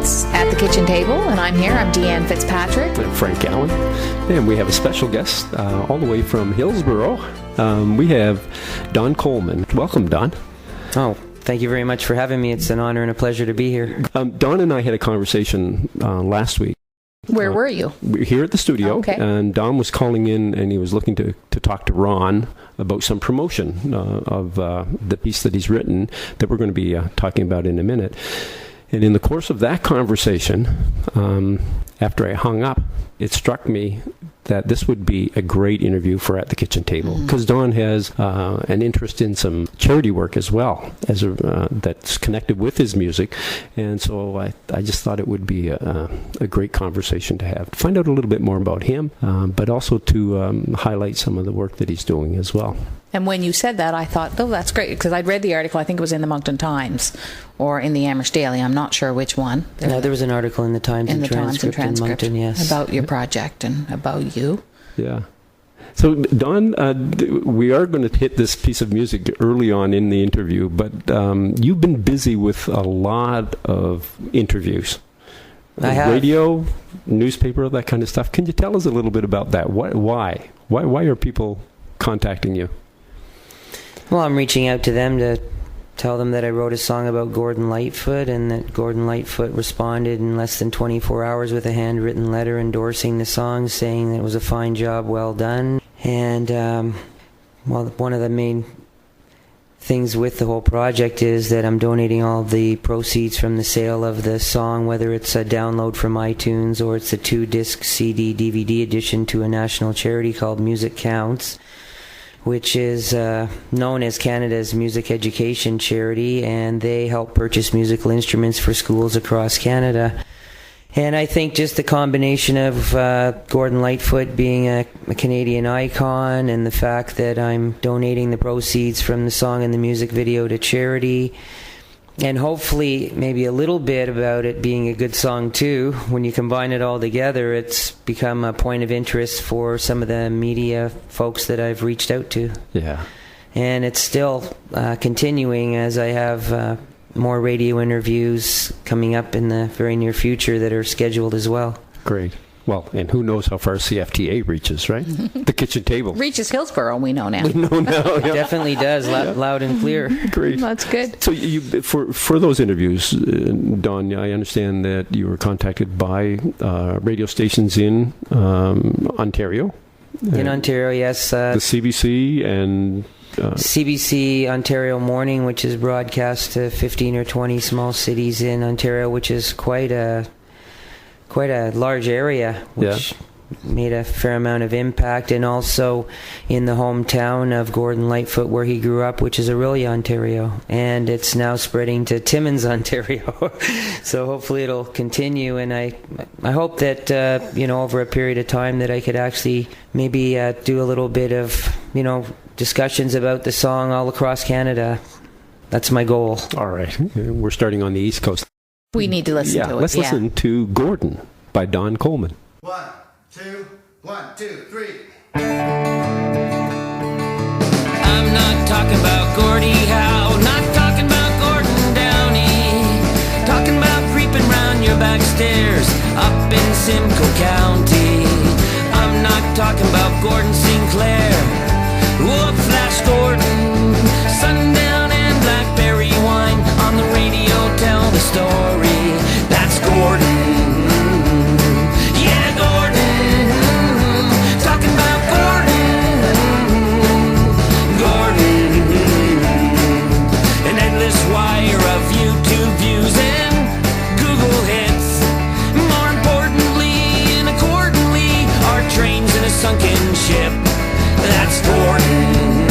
It's At the Kitchen Table, and I'm here. I'm Deanne Fitzpatrick. I'm Frank Allen, and we have a special guest all the way from Hillsborough. We have Don Coleman. Welcome, Don. Oh, thank you very much for having me. It's an honor and a pleasure to be here. Don and I had a conversation last week. Where were you? We were here at the studio, okay. And Don was calling in, and he was looking to talk to Ron about some promotion of the piece that he's written that we're going to be talking about in a minute. And in the course of that conversation, after I hung up, it struck me that this would be a great interview for At the Kitchen Table, because Don has an interest in some charity work as well, as that's connected with his music, and so I just thought it would be a great conversation to have, to find out a little bit more about him, but also to highlight some of the work that he's doing as well. And when you said that, I thought, oh, that's great, because I'd read the article. I think it was in the Moncton Times or in the Amherst Daily. I'm not sure which one. There was an article in the Times and Transcript in Moncton, yes. About your project and about you. Yeah. So, Don, we are going to hit this piece of music early on in the interview, but you've been busy with a lot of interviews. I have. Radio, newspaper, that kind of stuff. Can you tell us a little bit about that? Why are people contacting you? Well, I'm reaching out to them to tell them that I wrote a song about Gordon Lightfoot, and that Gordon Lightfoot responded in less than 24 hours with a handwritten letter endorsing the song, saying that it was a fine job, well done. And, well, one of the main things with the whole project is that I'm donating all the proceeds from the sale of the song, whether it's a download from iTunes or it's a 2-disc CD DVD edition, to a national charity called Music Counts, which is known as Canada's music education charity, and they help purchase musical instruments for schools across Canada. And I think just the combination of Gordon Lightfoot being a Canadian icon, and the fact that I'm donating the proceeds from the song and the music video to charity, and hopefully maybe a little bit about it being a good song too, when you combine it all together, it's become a point of interest for some of the media folks that I've reached out to. Yeah. And it's still continuing, as I have more radio interviews coming up in the very near future that are scheduled as well. Great. Well, and who knows how far CFTA reaches, right? The Kitchen Table. Reaches Hillsborough, we know now. We know now, yeah. Definitely does, loud and clear. Great. That's good. So for those interviews, Don, I understand that you were contacted by radio stations in Ontario. In Ontario, yes. The CBC and... CBC Ontario Morning, which is broadcast to 15 or 20 small cities in Ontario, which is quite a large area, which made a fair amount of impact, and also in the hometown of Gordon Lightfoot, where he grew up, which is Orillia, Ontario, and it's now spreading to Timmins, Ontario. So hopefully it'll continue, and I hope that over a period of time that I could actually maybe do a little bit of discussions about the song all across Canada. That's my goal. All right, we're starting on the East Coast. We need to listen to it. Let's listen to Gordon by Don Coleman. 1, 2, 1, 2, 3. I'm not talking about Gordie Howe, not talking about Gordon Downey, talking about creeping round your back stairs up in Simcoe County. I'm not talking about Gordon Sinclair, whoop, Flash Gordon, sundown and blackberry wine on the radio, tell the story. That's Gordon. Yeah, Gordon. Talking about Gordon. An endless wire of YouTube views and Google hits. More importantly and accordingly, our trains in a sunken ship. That's Gordon.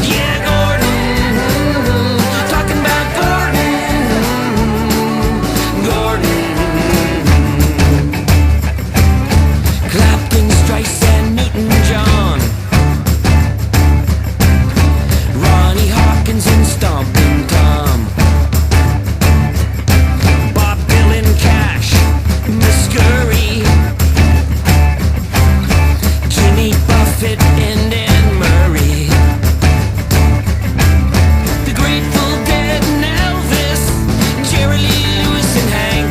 Yeah, Gordon. Talking about Gordon. Clapton, Streisand, Newton-John, Ronnie Hawkins and Stompin' Tom, Bob Dylan, Cash, Muscuri, Jimmy Buffett and Anne Murray, the Grateful Dead and Elvis, Jerry Lee Lewis and Hank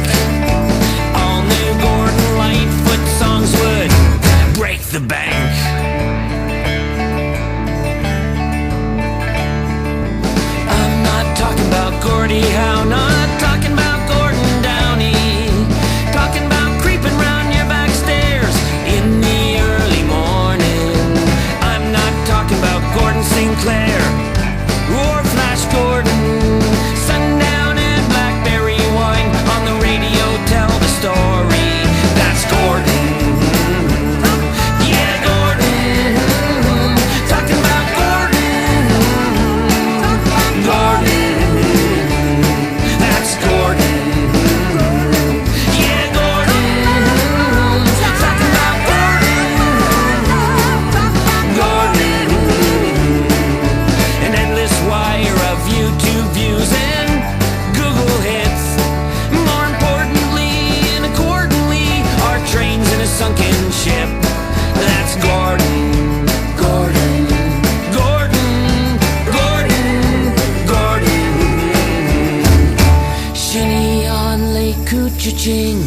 Coochie-ching,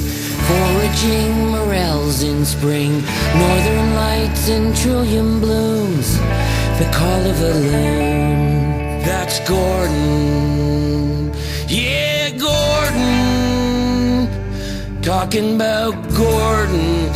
foraging morels in spring, northern lights and trillium blooms, the call of a loon. That's Gordon, yeah, Gordon, talking about Gordon.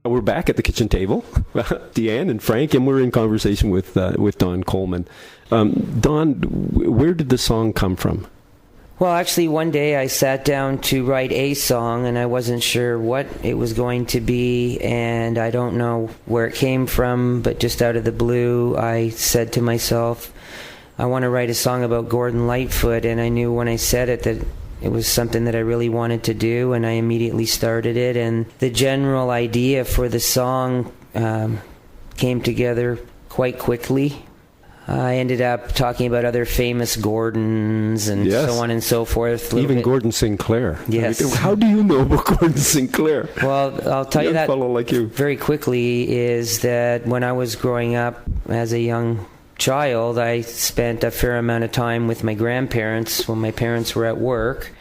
We're back at the kitchen table, Deanne and Frank, and we're in conversation with Don Coleman. Don, where did the song come from? Well, actually, one day I sat down to write a song, and I wasn't sure what it was going to be, and I don't know where it came from, but just out of the blue, I said to myself, I want to write a song about Gordon Lightfoot, and I knew when I said it that it was something that I really wanted to do, and I immediately started it. And the general idea for the song came together quite quickly. I ended up talking about other famous Gordons and so on and so forth. Even Gordon Sinclair. Yes. How do you know about Gordon Sinclair? Well, I'll tell you that fellow like you. Very quickly is that when I was growing up as a young child, I spent a fair amount of time with my grandparents when my parents were at work.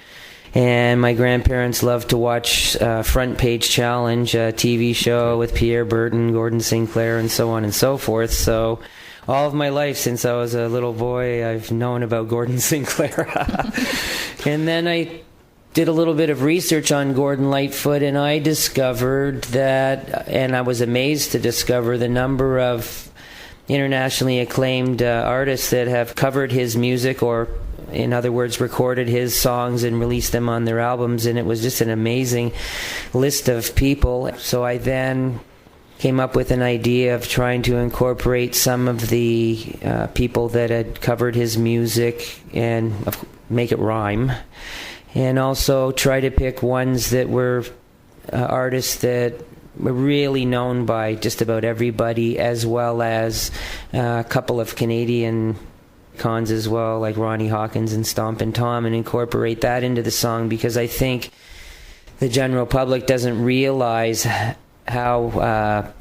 And my grandparents loved to watch Front Page Challenge, a TV show with Pierre Burton, Gordon Sinclair, and so on and so forth. So all of my life since I was a little boy, I've known about Gordon Sinclair. And then I did a little bit of research on Gordon Lightfoot, and I discovered that, and I was amazed to discover the number of internationally acclaimed artists that have covered his music, or in other words, recorded his songs and released them on their albums, and it was just an amazing list of people. So I then came up with an idea of trying to incorporate some of the people that had covered his music and make it rhyme, and also try to pick ones that were artists that were really known by just about everybody, as well as a couple of Canadian cons as well, like Ronnie Hawkins and Stompin' Tom, and incorporate that into the song, because I think the general public doesn't realize how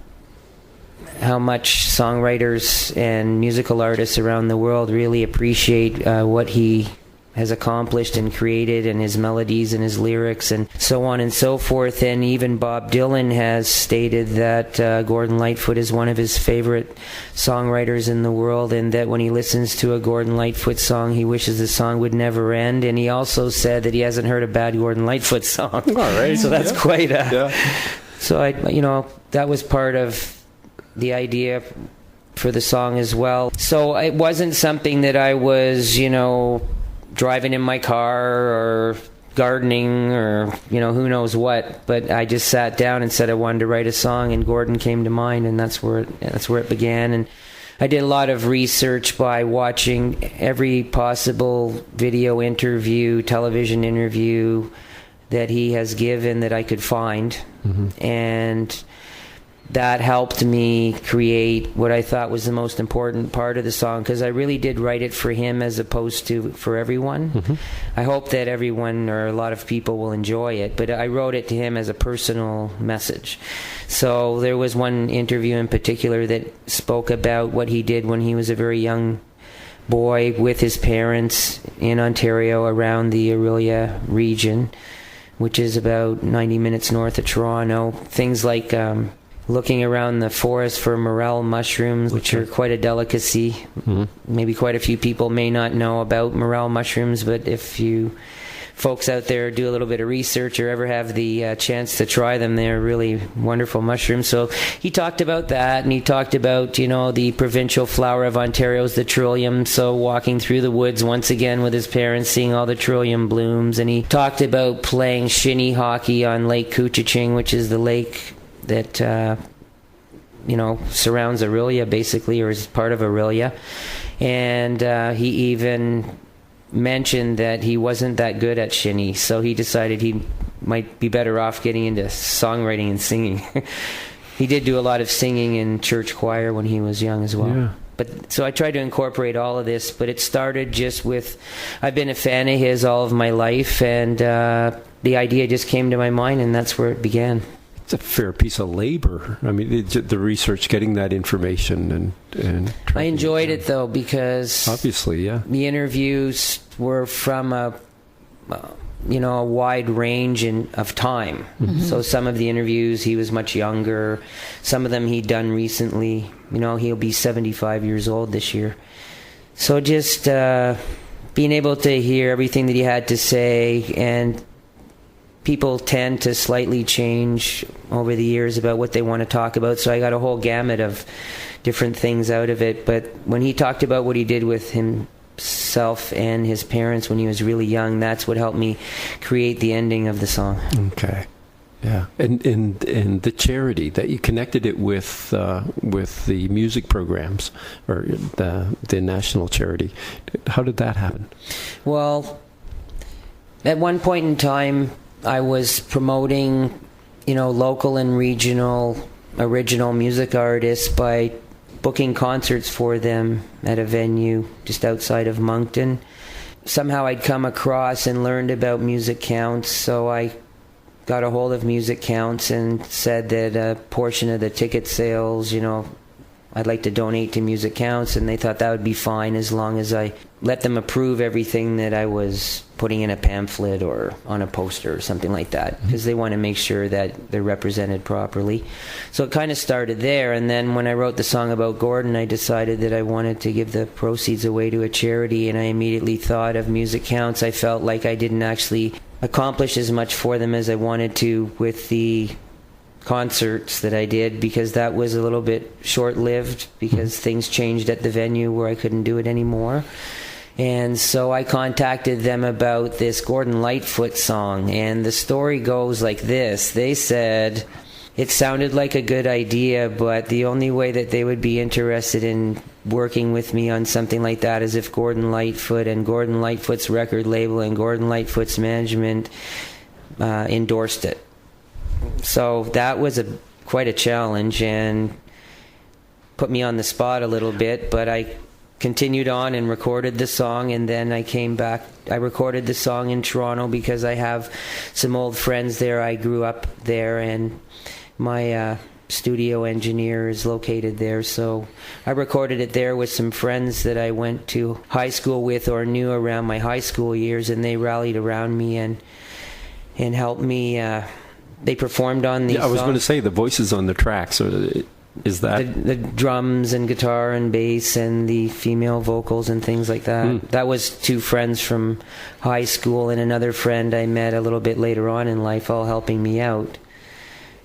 much songwriters and musical artists around the world really appreciate what he has accomplished and created, and his melodies and his lyrics and so on and so forth. And even Bob Dylan has stated that Gordon Lightfoot is one of his favorite songwriters in the world, and that when he listens to a Gordon Lightfoot song, he wishes the song would never end. And he also said that he hasn't heard a bad Gordon Lightfoot song. All right. So that's quite a... Yeah. So that was part of the idea for the song as well. So it wasn't something that I was, driving in my car or gardening or who knows what, but I just sat down and said I wanted to write a song, and Gordon came to mind, and that's where it began. And I did a lot of research by watching every possible video interview, television interview that he has given that I could find. Mm-hmm. And that helped me create what I thought was the most important part of the song, because I really did write it for him as opposed to for everyone. Mm-hmm. I hope that everyone or a lot of people will enjoy it, but I wrote it to him as a personal message. So there was one interview in particular that spoke about what he did when he was a very young boy with his parents in Ontario around the Orillia region, which is about 90 minutes north of Toronto. Things like looking around the forest for morel mushrooms, which are quite a delicacy. Mm-hmm. Maybe quite a few people may not know about morel mushrooms, but if you folks out there do a little bit of research or ever have the chance to try them, they're really wonderful mushrooms. So he talked about that, and he talked about, the provincial flower of Ontario's the trillium, so walking through the woods once again with his parents, seeing all the trillium blooms. And he talked about playing shinny hockey on Lake Coochie-ching, which is the lake that surrounds Orillia basically, or is part of Orillia. And he even mentioned that he wasn't that good at shinny, so he decided he might be better off getting into songwriting and singing. He did do a lot of singing in church choir when he was young as well. Yeah. But so I tried to incorporate all of this, but it started just with, I've been a fan of his all of my life, and the idea just came to my mind, and that's where it began. it's a fair piece of labor. I mean, the research, getting that information, and I enjoyed it though, because obviously, yeah, the interviews were from a wide range of time. Mm-hmm. So some of the interviews he was much younger. Some of them he'd done recently. He'll be 75 years old this year. So just being able to hear everything that he had to say, and people tend to slightly change over the years about what they want to talk about. So I got a whole gamut of different things out of it. But when he talked about what he did with himself and his parents when he was really young, that's what helped me create the ending of the song. Okay. Yeah, and the charity that you connected it with the music programs, or the national charity. How did that happen? Well, at one point in time, I was promoting, local and regional original music artists by booking concerts for them at a venue just outside of Moncton. Somehow I'd come across and learned about Music Counts, so I got a hold of Music Counts and said that a portion of the ticket sales, I'd like to donate to Music Counts, and they thought that would be fine as long as I let them approve everything that I was putting in a pamphlet or on a poster or something like that, because they want to make sure that they're represented properly. So it kind of started there, and then when I wrote the song about Gordon, I decided that I wanted to give the proceeds away to a charity, and I immediately thought of Music Counts. I felt like I didn't actually accomplish as much for them as I wanted to with the concerts that I did, because that was a little bit short-lived, because things changed at the venue where I couldn't do it anymore. And so I contacted them about this Gordon Lightfoot song, and the story goes like this. They said it sounded like a good idea, but the only way that they would be interested in working with me on something like that is if Gordon Lightfoot and Gordon Lightfoot's record label and Gordon Lightfoot's management endorsed it. So that was quite a challenge and put me on the spot a little bit, but I continued on and recorded the song, and then I came back. I recorded the song in Toronto because I have some old friends there. I grew up there, and my studio engineer is located there, so I recorded it there with some friends that I went to high school with or knew around my high school years, and they rallied around me and helped me. They performed on these songs. I was going to say, the voices on the tracks, is that the drums and guitar and bass and the female vocals and things like that. That was two friends from high school and another friend I met a little bit later on in life, all helping me out.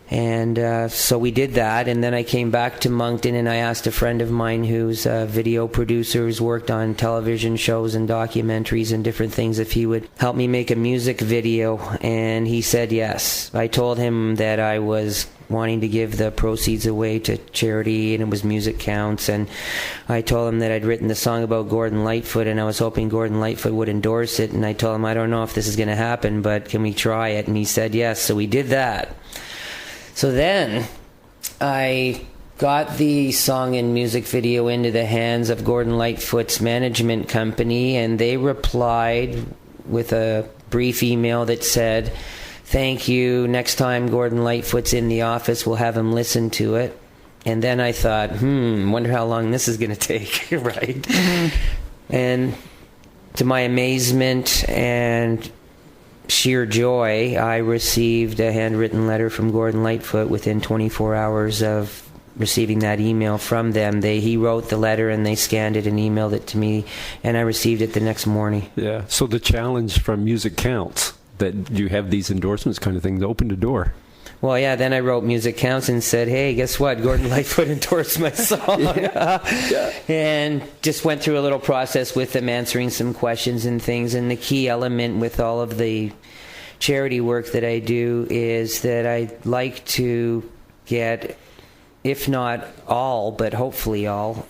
And so we did that, and then I came back to Moncton, and I asked a friend of mine who's a video producer, who's worked on television shows and documentaries and different things, if he would help me make a music video, and he said yes. I told him that I was wanting to give the proceeds away to charity, and it was Music Counts, and I told him that I'd written the song about Gordon Lightfoot, and I was hoping Gordon Lightfoot would endorse it, and I told him, I don't know if this is going to happen, but can we try it? And he said yes, so we did that. So then I got the song and music video into the hands of Gordon Lightfoot's management company, and they replied with a brief email that said, "Thank you. Next time Gordon Lightfoot's in the office, we'll have him listen to it." And then I thought, wonder how long this is going to take, right? Mm-hmm. And to my amazement and sheer joy, I received a handwritten letter from Gordon Lightfoot within 24 hours of receiving that email from them. He wrote the letter, and they scanned it and emailed it to me, and I received it the next morning. Yeah. So the challenge from Music Counts, that you have these endorsements kind of thing, opened a door. Well, yeah, then I wrote Music Counts and said, hey, guess what? Gordon Lightfoot endorsed my song. Yeah. And just went through a little process with them, answering some questions and things. And the key element with all of the charity work that I do is that I like to get, if not all, but hopefully all,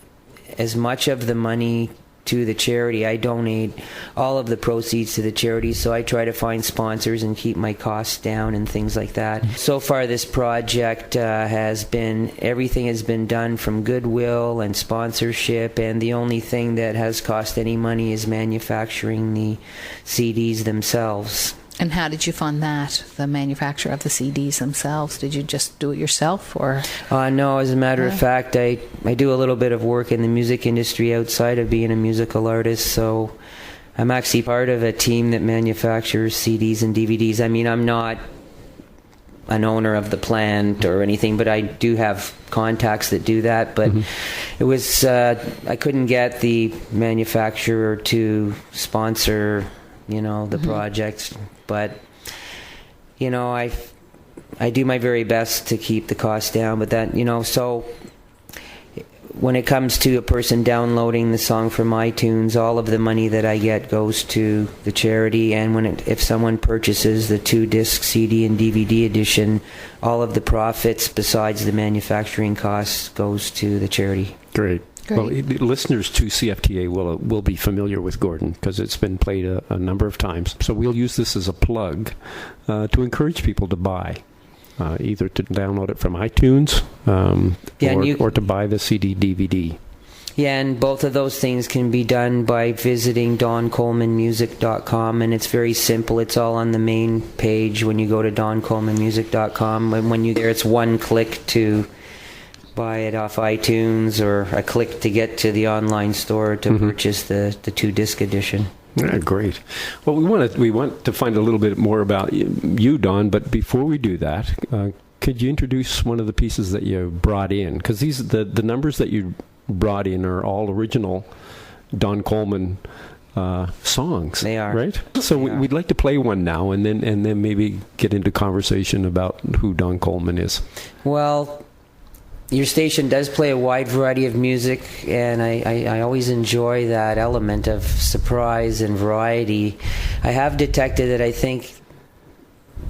as much of the money to the charity. I donate all of the proceeds to the charity, so I try to find sponsors and keep my costs down and things like that. So far, this project everything has been done from goodwill and sponsorship, and the only thing that has cost any money is manufacturing the CDs themselves. And how did you fund that, the manufacture of the CDs themselves? Did you just do it yourself, or? No, as a matter of fact, I do a little bit of work in the music industry outside of being a musical artist, so I'm actually part of a team that manufactures CDs and DVDs. I mean, I'm not an owner of the plant or anything, but I do have contacts that do that. But it was, I couldn't get the manufacturer to sponsor, the project. But, I do my very best to keep the cost down. But that, so when it comes to a person downloading the song from iTunes, all of the money that I get goes to the charity. And if someone purchases the 2-disc CD and DVD edition, all of the profits besides the manufacturing costs goes to the charity. Great. Well, listeners to CFTA will be familiar with Gordon because it's been played a number of times. So we'll use this as a plug to encourage people to buy, either to download it from iTunes or to buy the CD, DVD. Yeah, and both of those things can be done by visiting DonColemanmusic.com, and it's very simple. It's all on the main page when you go to DonColemanmusic.com. And when you're there, it's one click to buy it off iTunes, or a click to get to the online store to purchase the 2-disc edition. Yeah, great. Well, we want to find a little bit more about you, Don, but before we do that, could you introduce one of the pieces that you brought in? Because the numbers that you brought in are all original Don Coleman songs. They are. Right? So we'd like to play one now and then maybe get into conversation about who Don Coleman is. Well, your station does play a wide variety of music, and I always enjoy that element of surprise and variety. I have detected that I think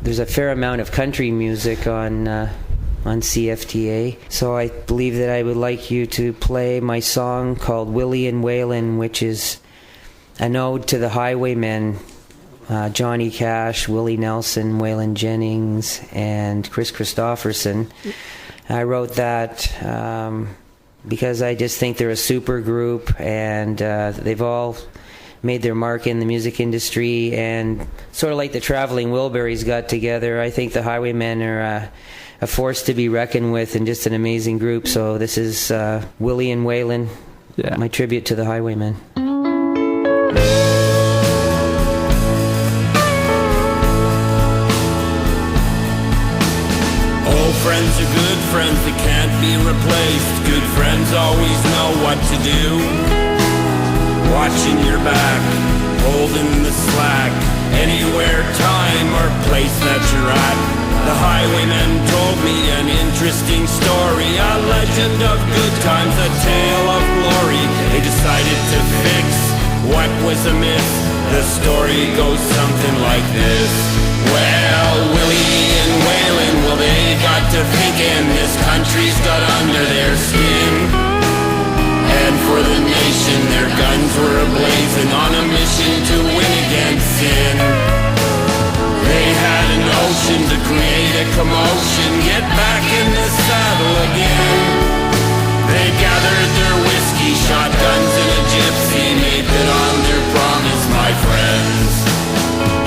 there's a fair amount of country music on CFTA, so I believe that I would like you to play my song called Willie and Waylon, which is an ode to the highwaymen, Johnny Cash, Willie Nelson, Waylon Jennings, and Chris Christopherson. I wrote that because I just think they're a super group, and they've all made their mark in the music industry, and sort of like the Traveling Wilburys got together, I think the Highwaymen are a force to be reckoned with and just an amazing group. So this is Willie and Waylon, my tribute to the Highwaymen. Friends are good friends that can't be replaced. Good friends always know what to do. Watching your back, holding the slack, anywhere, time, or place that you're at. The highwaymen told me an interesting story, a legend of good times, a tale of glory. They decided to fix what was amiss. The story goes something like this. Well, Willie and Waylon, well, they got to thinking this country's got under their skin. And for the nation, their guns were ablazing on a mission to win against sin. They had a notion to create a commotion, get back in the saddle again. They gathered their whiskey, shotguns, and a gypsy, made good on their promise, my friends.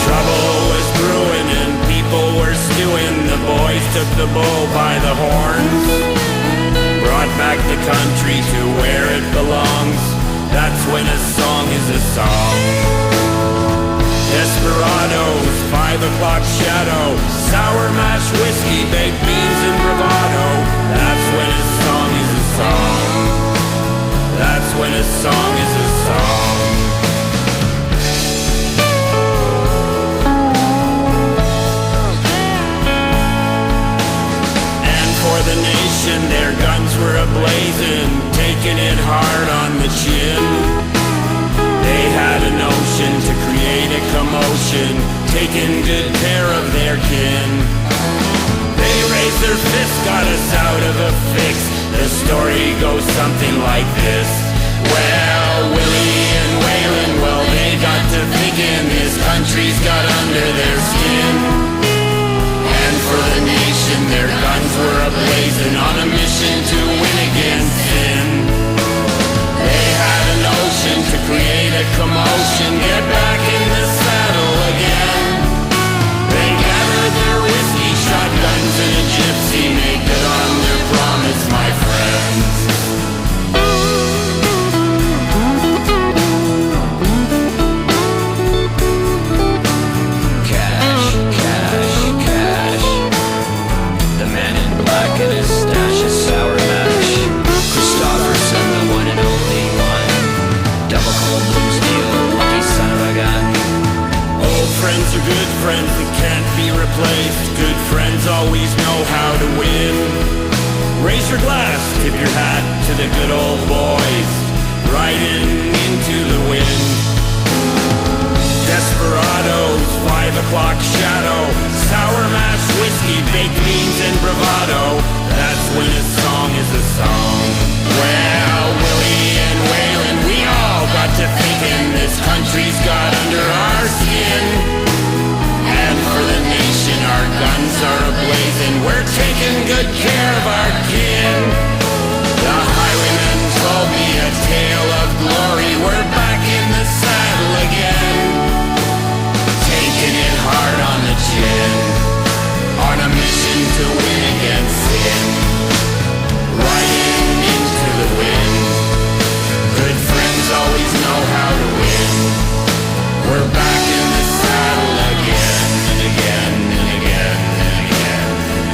Trouble was brewing and people were stewing. The boys took the bull by the horns, brought back the country to where it belongs. That's when a song is a song. Desperados, 5 o'clock shadow, sour mash whiskey, baked beans and bravado. That's when a song is a song. That's when a song is a song. For the nation, their guns were ablazing, taking it hard on the chin. They had a notion to create a commotion, taking good care of their kin. They raised their fists, got us out of a fix. The story goes something like this. Well, Willie and Waylon, well, they got to thinking this country's got under their skin. And for the nation, their guns were ablazing on a mission to win against sin. They had a notion to create a commotion, get back in the saddle again. extra glass, tip your hat to the good old boys, riding into the wind. Desperados, 5 o'clock shadow, sour mash whiskey, baked beans and bravado. That's when a song is a song. Well, Willie and Waylon, we all got to thinking this country's got under our skin. And for the nation our guns are ablazing, we're taking good care of our kin. The highwayman told me a tale of glory, we're back in the saddle again. Taking it hard on the chin, on a mission to win against sin. Riding into the wind, good friends always know how to win. We're back in the saddle again and again and again and again and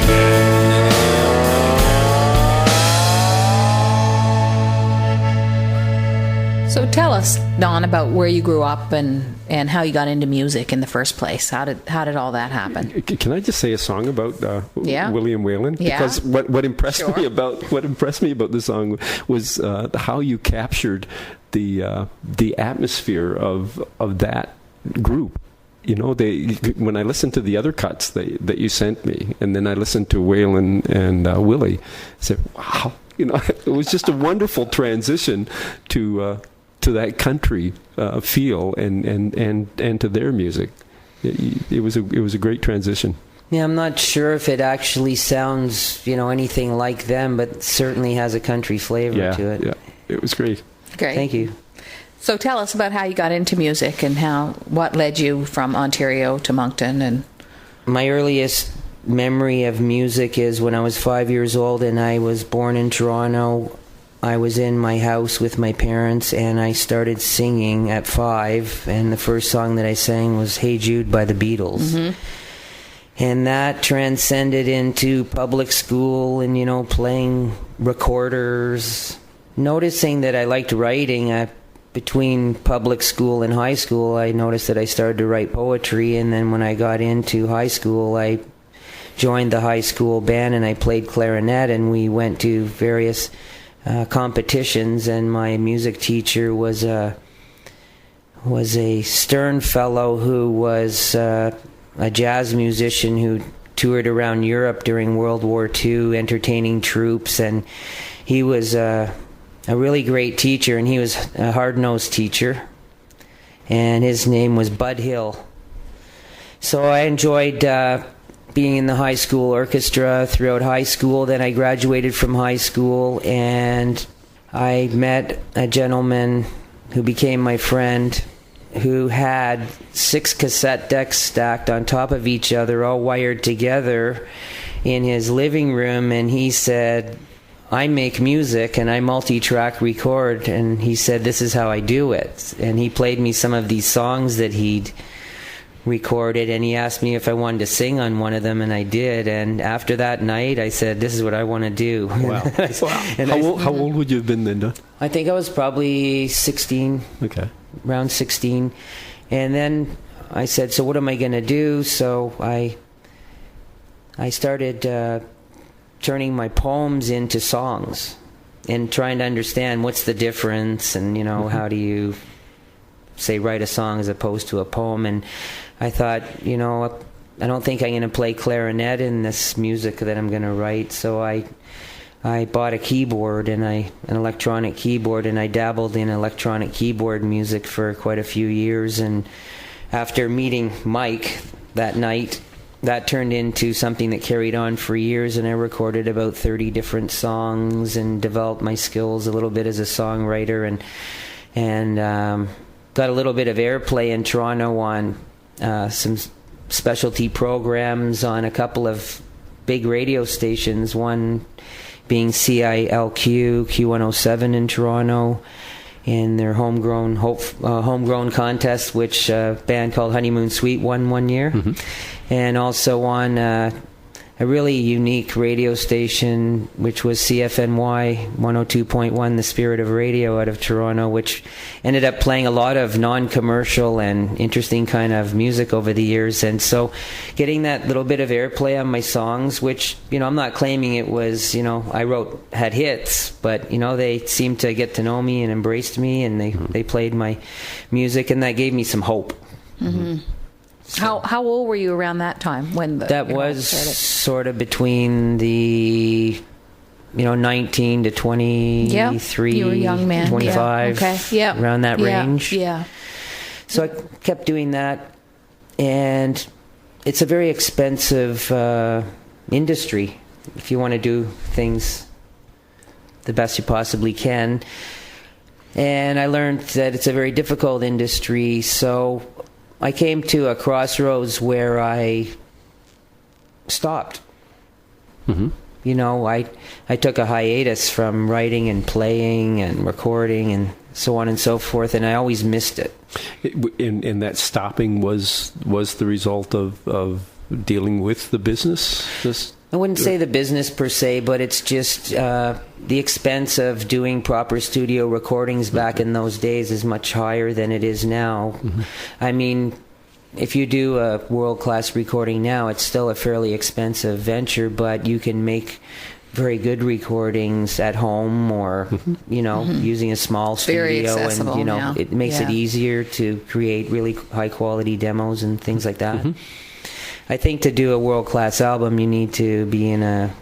again. So tell us, Don, about where you grew up and how you got into music in the first place. How did all that happen? Can I just say a song about Willie and Waylon? Yeah. Because what impressed Sure. me about the song was how you captured the atmosphere of that group. You know, when I listened to the other cuts that you sent me, and then I listened to Waylon and Willie, I said, wow, you know, it was just a wonderful transition to that country feel and to their music. It was a great transition. Yeah, I'm not sure if it actually sounds, anything like them, but certainly has a country flavor to it. Yeah, it was great. Great. Thank you. So tell us about how you got into music and what led you from Ontario to Moncton. And my earliest memory of music is when I was 5 years old and I was born in Toronto. I was in my house with my parents and I started singing at 5, and the first song that I sang was Hey Jude by the Beatles. Mm-hmm. And that transcended into public school and, playing recorders. Noticing that I liked writing, between public school and high school, I noticed that I started to write poetry. And then when I got into high school, I joined the high school band and I played clarinet, and we went to various competitions. And my music teacher was a stern fellow who was a jazz musician who toured around Europe during World War II, entertaining troops, and he was a really great teacher, and he was a hard-nosed teacher, and his name was Bud Hill. So I enjoyed being in the high school orchestra throughout high school. Then I graduated from high school, and I met a gentleman who became my friend, who had 6 cassette decks stacked on top of each other, all wired together in his living room, and he said, I make music and I multi-track record, and he said, this is how I do it. And he played me some of these songs that he'd recorded, and he asked me if I wanted to sing on one of them, and I did. And after that night, I said, this is what I want to do. Wow. And how old would you have been then, Don? I think I was probably 16. Okay. Around 16. And then I said, so what am I going to do? So I started turning my poems into songs and trying to understand what's the difference, and how do you say write a song as opposed to a poem. And I thought, I don't think I'm going to play clarinet in this music that I'm going to write. So I bought a keyboard, and an electronic keyboard, and I dabbled in electronic keyboard music for quite a few years. And after meeting Mike that night, that turned into something that carried on for years, and I recorded about 30 different songs and developed my skills a little bit as a songwriter, and got a little bit of airplay in Toronto on some specialty programs on a couple of big radio stations, one being CILQ, Q107 in Toronto, in their homegrown contest, which a band called Honeymoon Suite won one year. Mm-hmm. And also on a really unique radio station, which was CFNY 102.1, the Spirit of Radio out of Toronto, which ended up playing a lot of non-commercial and interesting kind of music over the years. And so getting that little bit of airplay on my songs, which, I'm not claiming it was, I had hits, but, they seemed to get to know me and embraced me, and they played my music, and that gave me some hope. Mm-hmm. How old were you around that time when that was sort of between the 19 to 23, you were a young man. 25, around that range. So I kept doing that, and it's a very expensive industry if you want to do things the best you possibly can. And I learned that it's a very difficult industry, so I came to a crossroads where I stopped. Mm-hmm. I took a hiatus from writing and playing and recording and so on and so forth, and I always missed it. And that stopping was the result of dealing with the business? I wouldn't say the business per se, but it's just the expense of doing proper studio recordings back in those days is much higher than it is now. Mm-hmm. I mean, if you do a world-class recording now, it's still a fairly expensive venture, but you can make very good recordings at home or, using a small studio. Very accessible, and, it makes it easier to create really high-quality demos and things like that. Mm-hmm. I think to do a world-class album, you need to be in a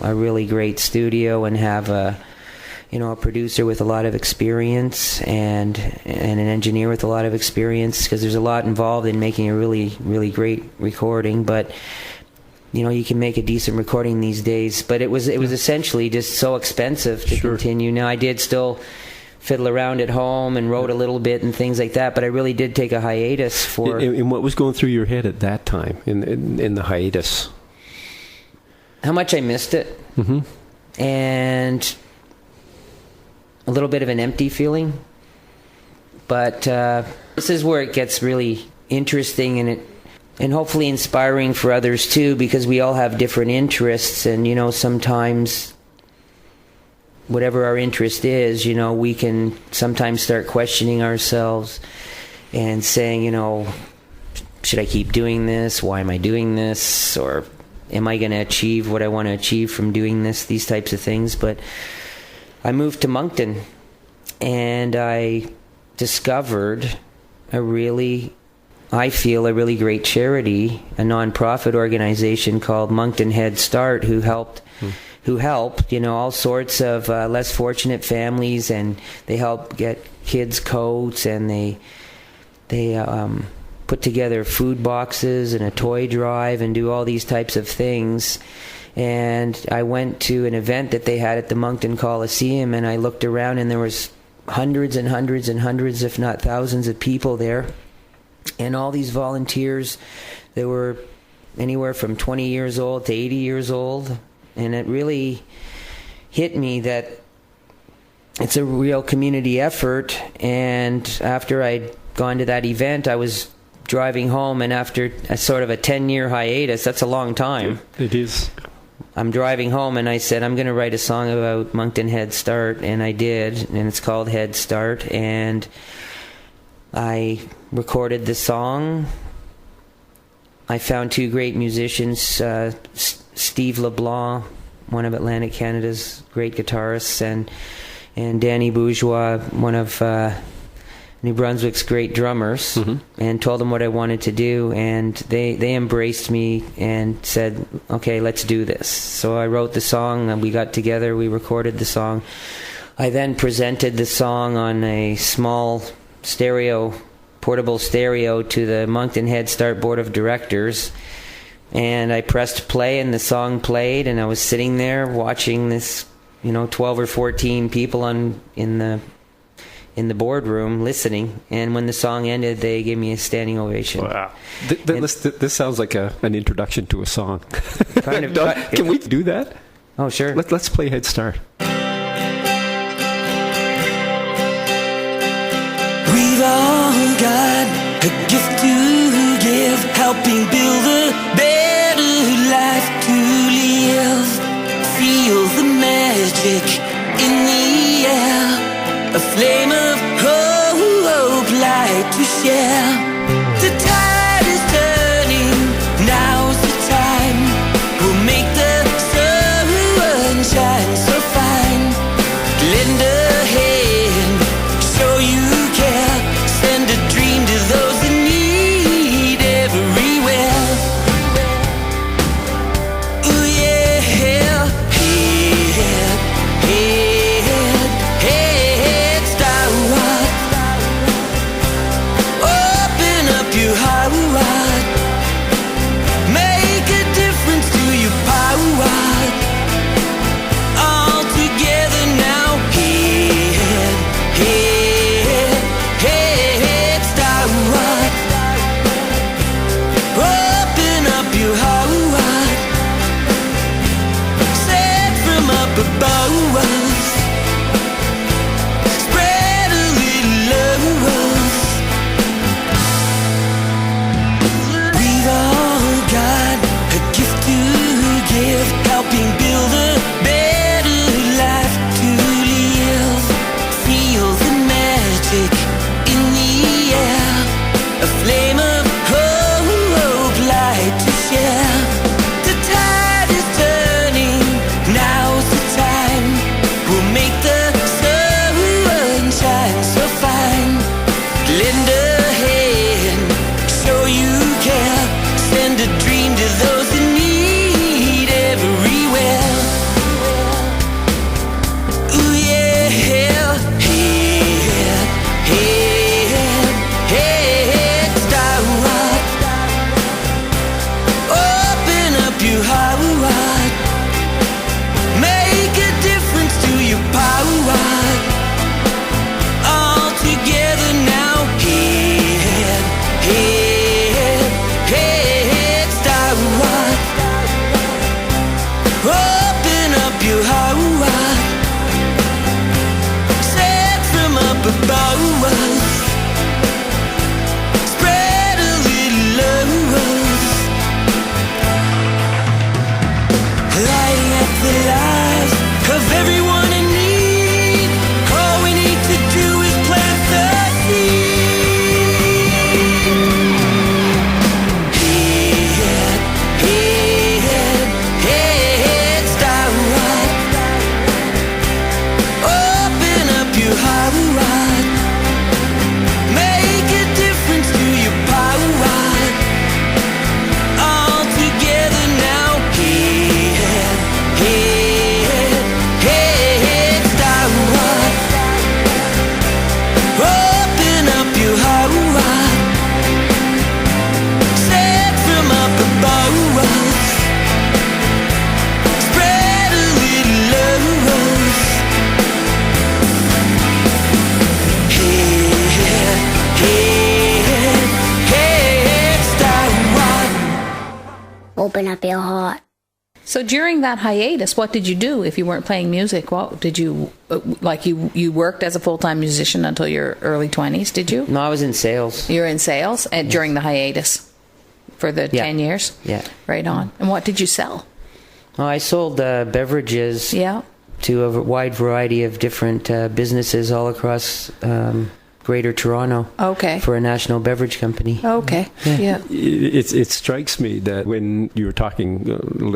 really great studio and have a producer with a lot of experience and an engineer with a lot of experience, because there's a lot involved in making a really, really great recording. But, you can make a decent recording these days. But it was essentially just so expensive to continue. Now, I did still fiddle around at home and wrote a little bit and things like that, but I really did take a hiatus for... And what was going through your head at that time in the hiatus? How much I missed it. Mm-hmm. And a little bit of an empty feeling. But this is where it gets really interesting, and hopefully inspiring for others too, because we all have different interests, and sometimes whatever our interest is, we can sometimes start questioning ourselves and saying, should I keep doing this? Why am I doing this? Or am I going to achieve what I want to achieve from doing this? These types of things. But I moved to Moncton, and I discovered a really great charity, a non-profit organization called Moncton Head Start, who helped all sorts of less fortunate families, and they help get kids coats, and they put together food boxes and a toy drive and do all these types of things. And I went to an event that they had at the Moncton Coliseum, and I looked around, and there was hundreds and hundreds and hundreds, if not thousands, of people there. And all these volunteers, they were anywhere from 20 years old to 80 years old. And it really hit me that it's a real community effort. And after I'd gone to that event, I was driving home, and after a sort of a 10-year hiatus, that's a long time. It is. I'm driving home, and I said, I'm going to write a song about Moncton Head Start, and I did, and it's called Head Start. And I recorded the song. I found two great musicians, Steve LeBlanc, one of Atlantic Canada's great guitarists, and Danny Bourgeois, one of New Brunswick's great drummers, and told them what I wanted to do, and they embraced me and said, okay, let's do this. So I wrote the song, and we got together, we recorded the song. I then presented the song on a small portable stereo to the Moncton Head Start Board of Directors, and I pressed play, and the song played, and I was sitting there watching this, 12 or 14 people in the boardroom listening, and when the song ended, they gave me a standing ovation. Wow. This sounds like an introduction to a song. Kind of. Can we do that? Oh, sure. Let's play Head Start. We've all got a gift to give, helping build a better life magic in the air, a flame of hope, light to share. The tide is turning, now's the time. We'll make the sun shine so fine. Lend a hand, show you care. Send a dream to those in need everywhere. Ooh yeah, head, start. Open up your heart. Make a difference to your power. All together now. Head, start. Open up your heart. Set from up above. Spread a little love. We've all got a gift to give, helping build a better life to live. Feel the magic in the air, a flame of hope, light to share. The tide is turning, now's the time. We'll make the sun shine so fine. Lend a hand, show you care. Send a dream to those in need everywhere. Ooh yeah, head, start. Open up your heart. Make a difference to your power. All together now. Head, start. Open up your heart. Set from up above. Spread a little love. Lighting up the lives of everyone in need. All we need to do is plant the seed. Head, start. Open up your heart. Make a difference to your power. All together now. Head, start. Open up your heart. Set from up above. Spread a little love. Head, start. Open up your heart. So during that hiatus, what did you do if you weren't playing music? What did you, you worked as a full-time musician until your early 20s, did you? No, I was in sales. You were in sales and during the hiatus for the 10 years? Yeah. Right on. And what did you sell? Oh, I sold beverages to a wide variety of different businesses all across Greater Toronto. Okay. For a national beverage company. Okay. Yeah. It strikes me that when you were talking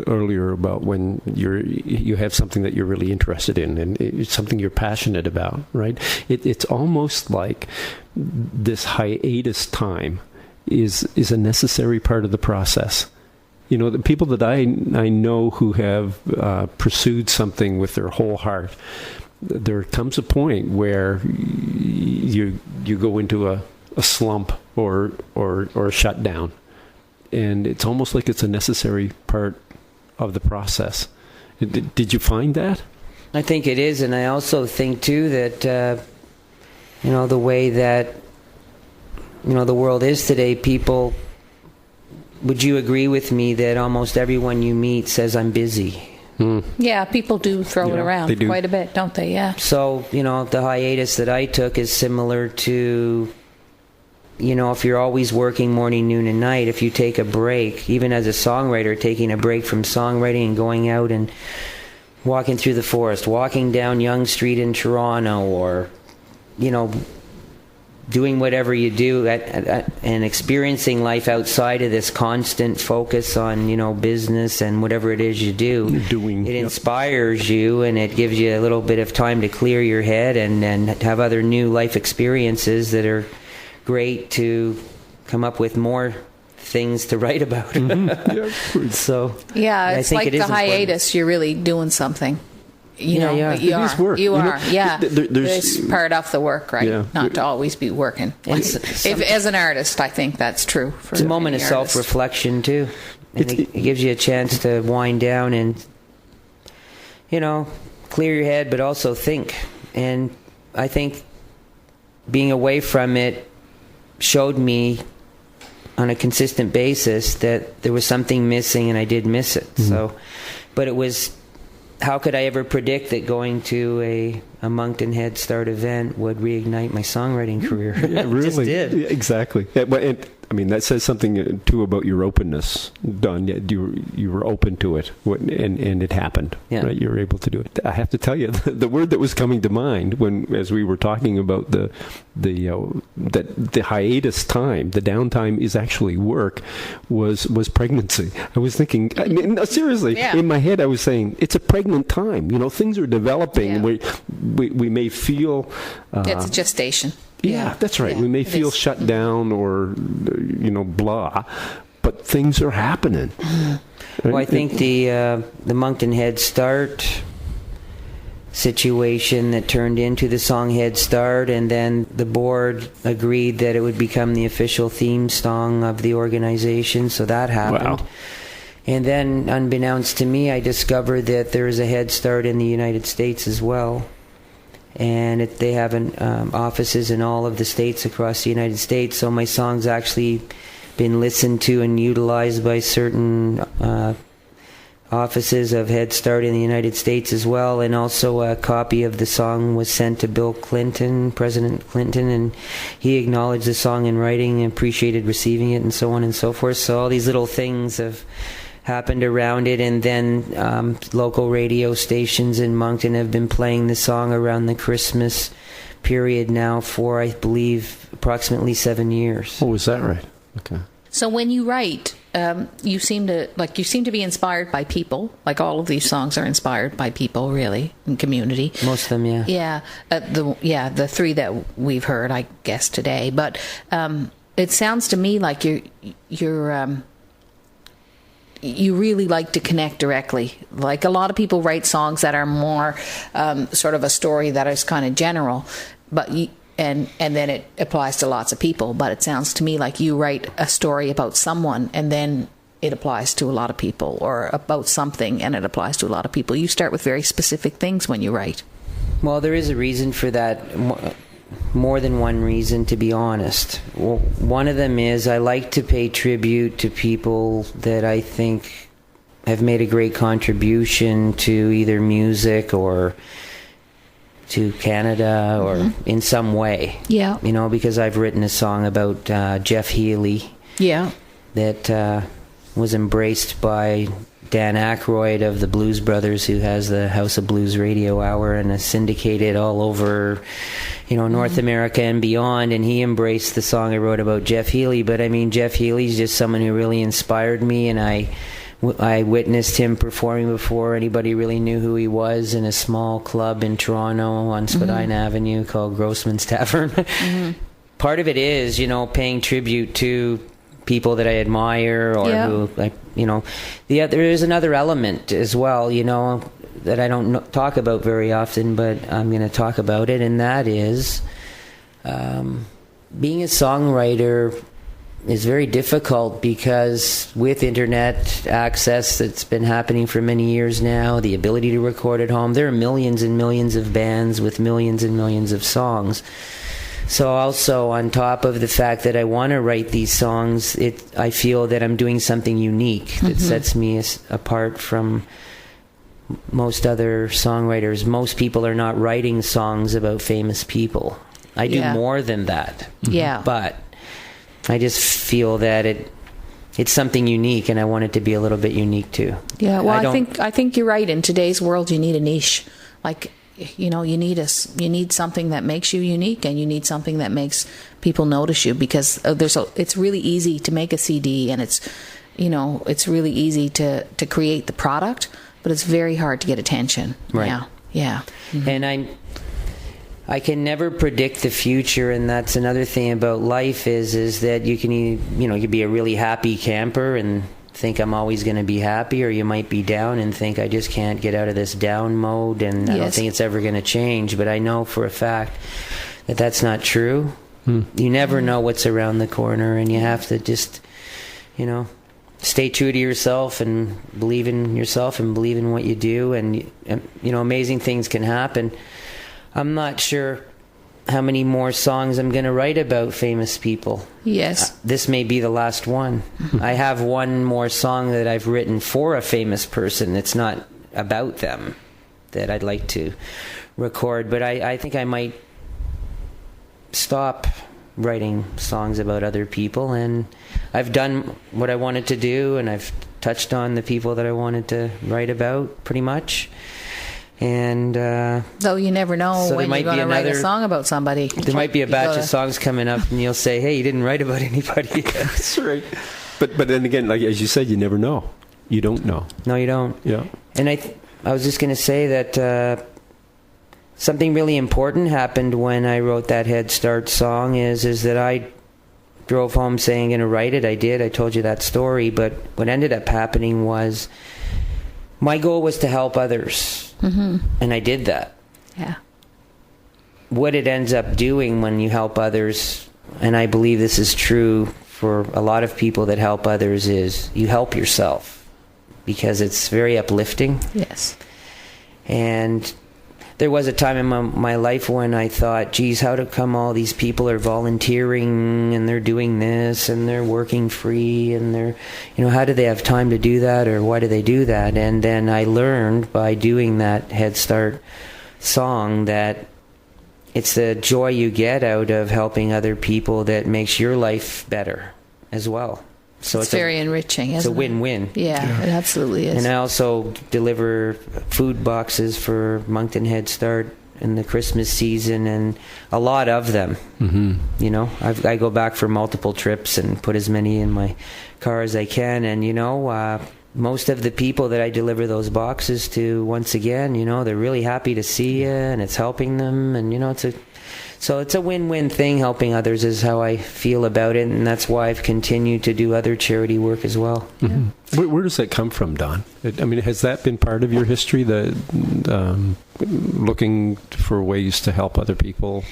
earlier about when you have something that you're really interested in and it's something you're passionate about, right? It's almost like this hiatus time is a necessary part of the process. You know, the people that I know who have pursued something with their whole heart, there comes a point where you go into a slump or a shutdown, and it's almost like it's a necessary part of the process. Did you find that? I think it is, and I also think too that the way that the world is today, people. Would you agree with me that almost everyone you meet says I'm busy? Yeah, people do throw it around quite a bit, don't they? Yeah. So, the hiatus that I took is similar to, if you're always working morning, noon, and night, if you take a break, even as a songwriter, taking a break from songwriting and going out and walking through the forest, walking down Yonge Street in Toronto, or, you know, doing whatever you do and experiencing life outside of this constant focus on, you know, business and whatever it is you do. It inspires you, and it gives you a little bit of time to clear your head and have other new life experiences that are great to come up with more things to write about. So it's like the hiatus. You're really doing something. You know, you are. It is work. You are. Yeah. There's part of the work, right? Yeah. Not to always be working. As an artist, I think that's true. It's a moment of self-reflection too. And it gives you a chance to wind down and, you know, clear your head, but also think. And I think being away from it showed me on a consistent basis that there was something missing, and I did miss it. So, but it was, how could I ever predict that going to a Moncton Head Start event would reignite my songwriting career? Yeah, really. It just did. Yeah, exactly. I mean, that says something too about your openness, Don. You were open to it, and it happened. Yeah. Right? You were able to do it. I have to tell you, the word that was coming to mind as we were talking about the hiatus time, the downtime is actually work, was pregnancy. I was thinking, I mean, no, seriously, in my head, I was saying it's a pregnant time. You know, things are developing. Yeah. We may feel it's a gestation. Yeah, that's right. Yeah, we may feel shut down or, you know, blah, but things are happening. Well, I think the Moncton Head Start situation that turned into the song Head Start, and then the board agreed that it would become the official theme song of the organization, so that happened. Wow. And then, unbeknownst to me, I discovered that there is a Head Start in the United States as well. And they have offices in all of the states across the United States. So my song's actually been listened to and utilized by certain offices of Head Start in the United States as well. And also a copy of the song was sent to Bill Clinton, President Clinton, and he acknowledged the song in writing and appreciated receiving it, and so on and so forth. So all these little things have happened around it, and then local radio stations in Moncton have been playing the song around the Christmas period now for, I believe, approximately 7 years. Oh, is that right? Okay. So when you write, you seem to be inspired by people. Like all of these songs are inspired by people, really, in community. Most of them, yeah. Yeah, the three that we've heard, I guess, today. But it sounds to me like you really like to connect directly. Like a lot of people write songs that are more sort of a story that is kind of general, but and then it applies to lots of people. But it sounds to me like you write a story about someone, and then it applies to a lot of people, or about something and it applies to a lot of people. You start with very specific things when you write. Well, there is a reason for that. More than one reason, to be honest. Well, one of them is I like to pay tribute to people that I think have made a great contribution to either music or to Canada or in some way. Yeah. You know, because I've written a song about Jeff Healey. Yeah. That was embraced by Dan Aykroyd of the Blues Brothers, who has the House of Blues Radio Hour and is syndicated all over, you know, North America and beyond, and he embraced the song I wrote about Jeff Healey. But I mean, Jeff Healey's just someone who really inspired me, and I witnessed him performing before anybody really knew who he was in a small club in Toronto on Spadina Avenue called Grossman's Tavern. Part of it is, you know, paying tribute to people that I admire, or who, like, you know, there is another element as well, you know, that I don't talk about very often, but I'm going to talk about it, and that is being a songwriter is very difficult, because with internet access that's been happening for many years now, the ability to record at home, there are millions and millions of bands with millions and millions of songs. So also, on top of the fact that I want to write these songs, I feel that I'm doing something unique that sets me apart from most other songwriters. Most people are not writing songs about famous people. I do more than that. Yeah. But I just feel that it's something unique, and I want it to be a little bit unique too. Yeah, well, I think you're right. In today's world, you need a niche. Like, you need something that makes you unique, and you need something that makes people notice you, because it's really easy to make a CD, and it's really easy to create the product, but it's very hard to get attention. Right. Yeah. Mm-hmm. And I can never predict the future, and that's another thing about life is that you can be a really happy camper and think I'm always going to be happy, or you might be down and think I just can't get out of this down mode, and I don't think it's ever going to change. But I know for a fact that that's not true. You never know what's around the corner, and you have to just, stay true to yourself and believe in yourself and believe in what you do, and amazing things can happen. I'm not sure how many more songs I'm going to write about famous people. Yes. This may be the last one. I have one more song that I've written for a famous person. It's not about them that I'd like to record, but I think I might stop writing songs about other people, and I've done what I wanted to do, and I've touched on the people that I wanted to write about pretty much. And though you never know when you're going to write a song about somebody. There might be a batch of songs coming up, and you'll say, "Hey, you didn't write about anybody." That's right. But then again, like as you said, you never know. You don't know. No, you don't. Yeah. And I was just going to say that something really important happened when I wrote that Head Start song. Is that I drove home saying I'm going to write it. I did. I told you that story. But what ended up happening was my goal was to help others. Mm-hmm. And I did that. Yeah. What it ends up doing when you help others, and I believe this is true for a lot of people that help others, is you help yourself, because it's very uplifting. Yes. And there was a time in my life when I thought, geez, how come all these people are volunteering and they're doing this and they're working free, and they're, how do they have time to do that, or why do they do that? And then I learned by doing that Head Start song that it's the joy you get out of helping other people that makes your life better as well. So it's very enriching. It's a win-win. Yeah, it absolutely is. And I also deliver food boxes for Moncton Head Start in the Christmas season, and a lot of them. Mm-hmm. I go back for multiple trips and put as many in my car as I can. And most of the people that I deliver those boxes to, once again, they're really happy to see you, and it's helping them. And it's a win-win thing. Helping others is how I feel about it, and that's why I've continued to do other charity work as well. Mm-hmm. Yeah. Where does that come from, Don? Has that been part of your history, the looking for ways to help other people?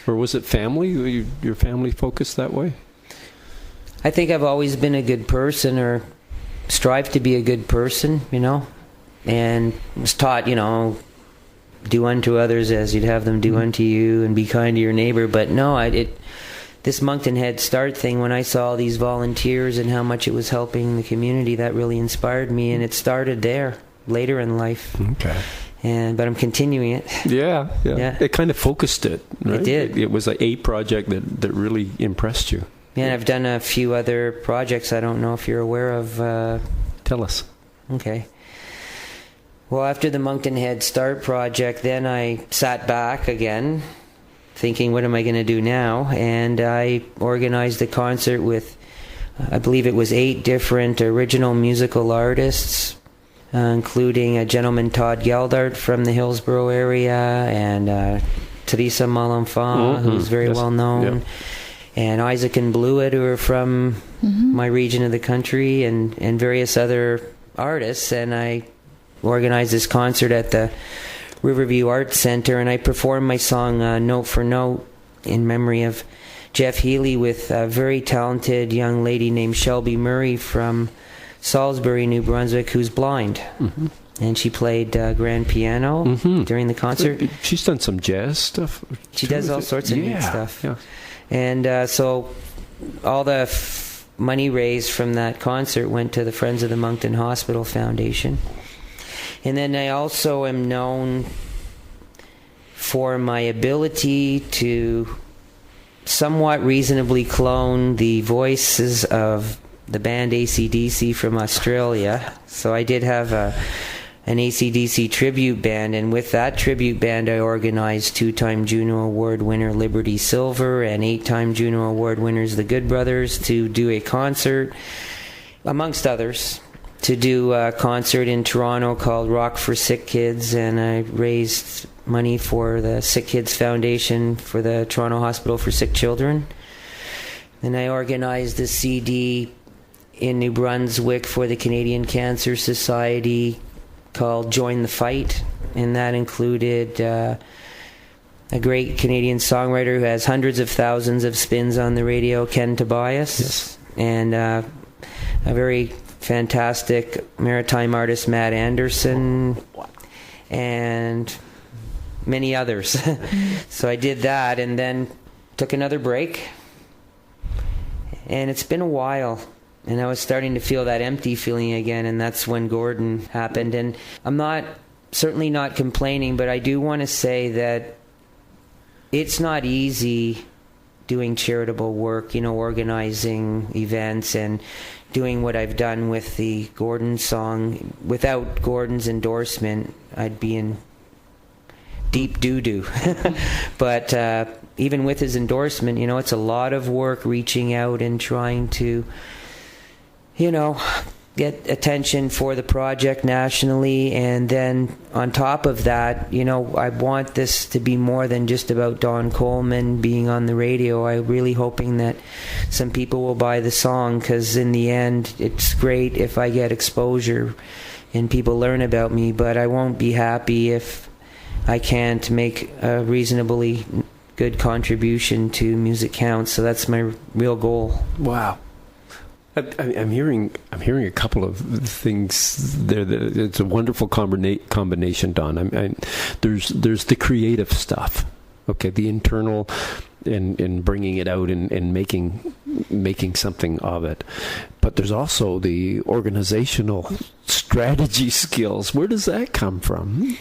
Or was it family? Your family focused that way? I think I've always been a good person, or strived to be a good person, and was taught, do unto others as you'd have them do unto you, and be kind to your neighbor. But no, this Moncton Head Start thing, when I saw these volunteers and how much it was helping the community, that really inspired me, and it started there later in life. Okay. But I'm continuing it. Yeah. It kind of focused it, right? It did. It was a project that really impressed you. Yeah, and I've done a few other projects I don't know if you're aware of. Tell us. Okay. Well, after the Moncton Head Start project, then I sat back again, thinking, what am I going to do now? And I organized a concert with, I believe it was 8 different original musical artists, including a gentleman, Todd Geldart, from the Hillsborough area, and Teresa Malenfant, who's very well known. Yep. And Isaac and Blewett, who are from my region of the country, and various other artists. And I organized this concert at the Riverview Arts Center, and I performed my song Note for Note in memory of Jeff Healy with a very talented young lady named Shelby Murray from Salisbury, New Brunswick, who's blind. Mm-hmm. And she played grand piano during the concert. She's done some jazz stuff. She does all sorts of neat stuff. Yeah. And so all the money raised from that concert went to the Friends of the Moncton Hospital Foundation. And then I also am known for my ability to somewhat reasonably clone the voices of the band AC/DC from Australia. So I did have an AC/DC tribute band, and with that tribute band I organized 2-time Juno Award winner Liberty Silver and 8-time Juno Award winners the Good Brothers to do a concert, amongst others, to do a concert in Toronto called Rock for Sick Kids, and I raised money for the Sick Kids Foundation for the Toronto Hospital for Sick Children. And I organized a CD in New Brunswick for the Canadian Cancer Society called Join the Fight, and that included a great Canadian songwriter who has hundreds of thousands of spins on the radio, Ken Tobias, Yes. and a very fantastic maritime artist, Matt Anderson, and many others. So I did that and then took another break, and it's been a while. And I was starting to feel that empty feeling again, and that's when Gordon happened. And I'm certainly not complaining, but I do want to say that it's not easy doing charitable work, organizing events and doing what I've done with the Gordon song. Without Gordon's endorsement, I'd be in deep doo-doo. But even with his endorsement, it's a lot of work reaching out and trying to get attention for the project nationally. And then on top of that, I want this to be more than just about Don Coleman being on the radio. I'm really hoping that some people will buy the song, because in the end, it's great if I get exposure and people learn about me, but I won't be happy if I can't make a reasonably good contribution to Music Counts. So that's my real goal. Wow. I'm hearing a couple of things there. It's a wonderful combination, Don. There's the creative stuff, okay, the internal, and bringing it out and making something of it. But there's also the organizational strategy skills. Where does that come from?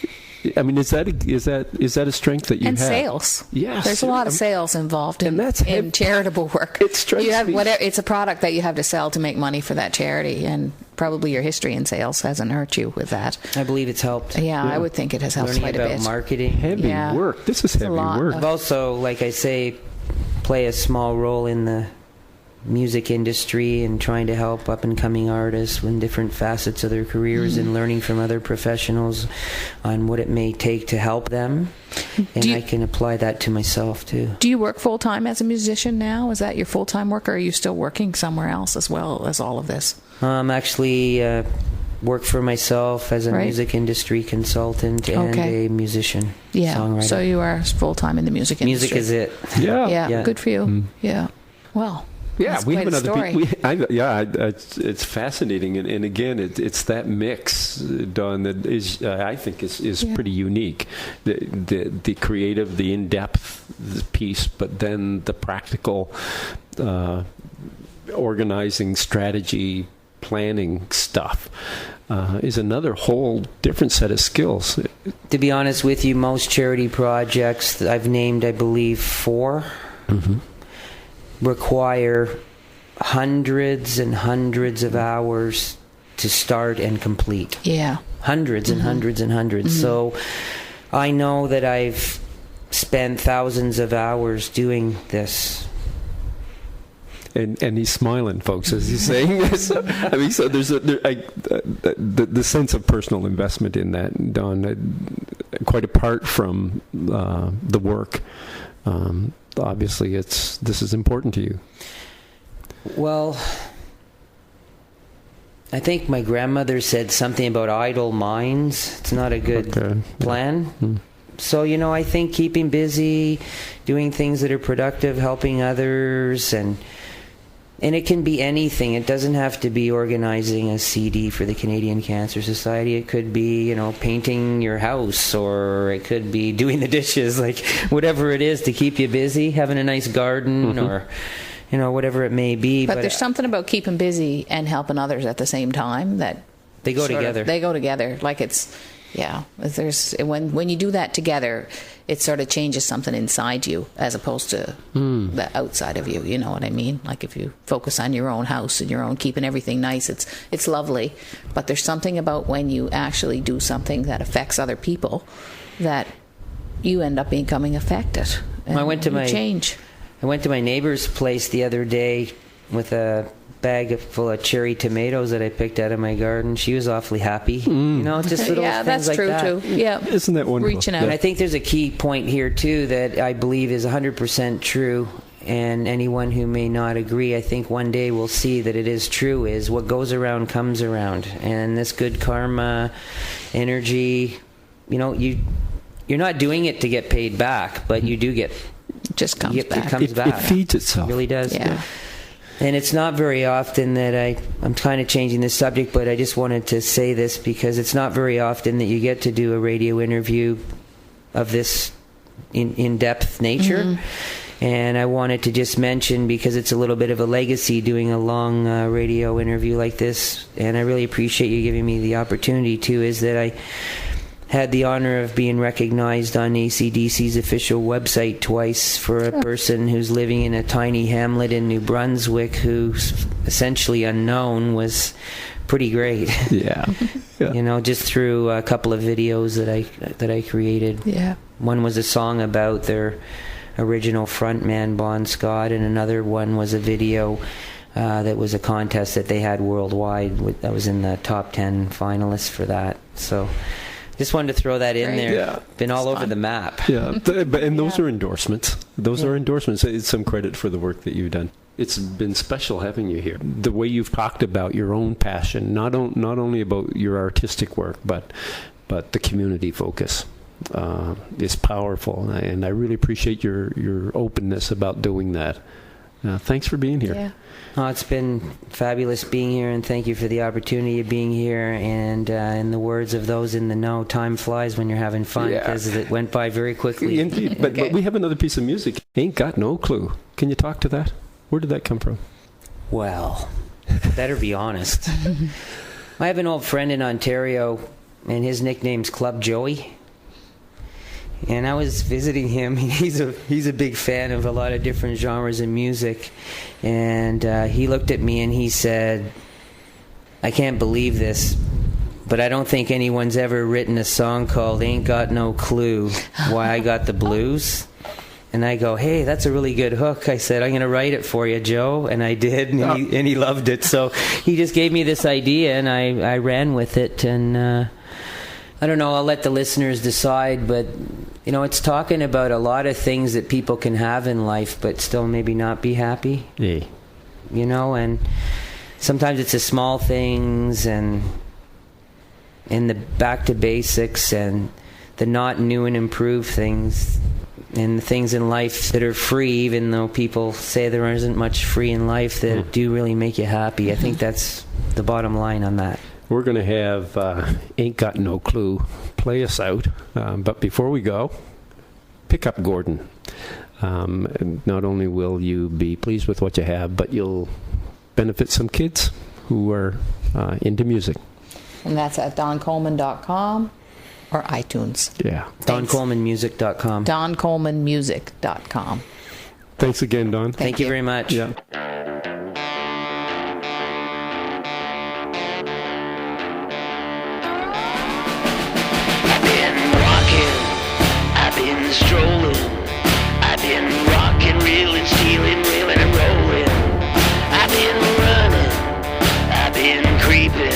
I mean, is that a strength that you and have? And sales. Yes. There's a lot of sales involved in charitable work. It strikes me. It's a product that you have to sell to make money for that charity, and probably your history in sales hasn't hurt you with that. I believe it's helped. Yeah, I would think it has helped Learning quite a about bit. Marketing. Heavy work. This is heavy work. I've also, like I say, play a small role in the music industry and trying to help up-and-coming artists in different facets of their careers and learning from other professionals on what it may take to help them. And I can apply that to myself, too. Do you work full-time as a musician now? Is that your full-time work, or are you still working somewhere else as well as all of this? Actually work for myself as a music industry consultant and a musician, songwriter. So you are full-time in the music industry. Music is it. Yeah, good for you. Yeah. Well... Yeah, that's we quite have a another. story. It's fascinating, and again, it's that mix, Don, that is I think is pretty unique. The creative, the in-depth piece, but then the practical, organizing, strategy, planning stuff is another whole different set of skills. To be honest with you, most charity projects that I've named, I believe, 4. Mm-hmm. Require hundreds and hundreds of hours to start and complete. Yeah. Hundreds and hundreds and hundreds. So I know that I've spent thousands of hours doing this. And he's smiling, folks, as he's saying this. I mean, so there's the sense of personal investment in that, Don, quite apart from the work. Obviously, this is important to you. Well, I think my grandmother said something about idle minds. It's not a good plan. Mm. So, I think keeping busy, doing things that are productive, helping others, and it can be anything. It doesn't have to be organizing a CD for the Canadian Cancer Society. It could be, painting your house, or it could be doing the dishes, like whatever it is to keep you busy, having a nice garden, or, whatever it may be. But there's something about keeping busy and helping others at the same time that they go together. They go together. Like it's Yeah, there's when you do that together, it sort of changes something inside you as opposed to the outside of you. You know what I mean? Like if you focus on your own house and your own keeping everything nice, it's lovely. But there's something about when you actually do something that affects other people that you end up becoming affected. And I went to my neighbor's place the other day with a bag full of cherry tomatoes that I picked out of my garden. She was awfully happy. You know, just little yeah, things that's like true that. too. Yeah, Isn't that wonderful? Reaching out. And I think there's a key point here too that I believe is 100% true, and anyone who may not agree, I think one day will see that it is true, is what goes around comes around. And this good karma, energy, you know, you're not doing it to get paid back, but you do get it just comes back. It comes back. It feeds itself. It really does. Yeah. And it's not very often that I'm kind of changing the subject, but I just wanted to say this because it's not very often that you get to do a radio interview of this in-depth nature. And I wanted to just mention, because it's a little bit of a legacy doing a long radio interview like this, and I really appreciate you giving me the opportunity to, is that I had the honor of being recognized on AC/DC's official website twice for a person who's living in a tiny hamlet in New Brunswick who's essentially unknown. Was pretty great. Yeah. You know, just through a couple of videos that I created. Yeah. One was a song about their original frontman Bon Scott, and another one was a video that was a contest that they had worldwide. That was in the top 10 finalists for that. So just wanted to throw that in there. Yeah. Been all over the map. Yeah, and those are endorsements. Those are endorsements. It's some credit for the work that you've done. It's been special having you here. The way you've talked about your own passion, not only about your artistic work, but the community focus is powerful. And I really appreciate your openness about doing that. Thanks for being here. Yeah. Oh, it's been fabulous being here, and thank you for the opportunity of being here. And in the words of those in the know, time flies when you're having fun, because it went by very quickly. Indeed. But we have another piece of music. Ain't Got No Clue. Can you talk to that? Where did that come from? Well, better be honest. I have an old friend in Ontario, and his nickname's Club Joey. And I was visiting him. He's a big fan of a lot of different genres of music. And he looked at me and he said, "I can't believe this, but I don't think anyone's ever written a song called Ain't Got No Clue Why I Got the Blues." And I go, "Hey, that's a really good hook." I said, "I'm going to write it for you, Joe." And I did, and he loved it. So he just gave me this idea, and I ran with it. And I don't know, I'll let the listeners decide, but you know, it's talking about a lot of things that people can have in life but still maybe not be happy. Yeah. You know, and sometimes it's the small things and the back to basics and the not new and improved things and the things in life that are free, even though people say there isn't much free in life, that do really make you happy. I think that's the bottom line on that. We're going to have Ain't Got No Clue play us out. But before we go, pick up Gordon. Not only will you be pleased with what you have, but you'll benefit some kids who are into music. And that's at doncoleman.com or iTunes. Yeah. DonColemanmusic.com. DonColemanmusic.com. Thanks again, Don. Thank you very much. Yeah. Strolling, I've been rocking, reeling, stealing, wheeling and rolling. I've been running, I've been creeping,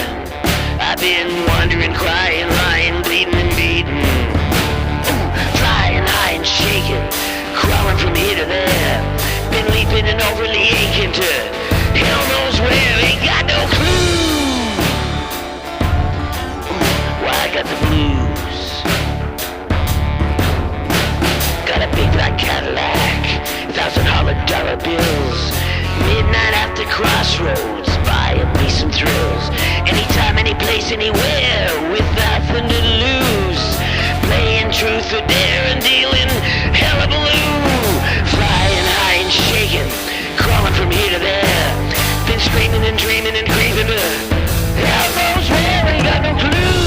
I've been wandering, crying, lying, bleeding and beating. Flying high and shaking, crawling from here to there. Been leaping and overly aching to hell knows where. Ain't got no clue why I got the blues. Got a big black Cadillac, $1,000 bills. Midnight after crossroads, buying me some thrills. Anytime, any place, anywhere, with nothing to lose. Playing truth or dare and dealing hullabaloo. Flying high and shaking, crawling from here to there. Been screaming and dreaming and creeping to hell knows where. Ain't got no clue.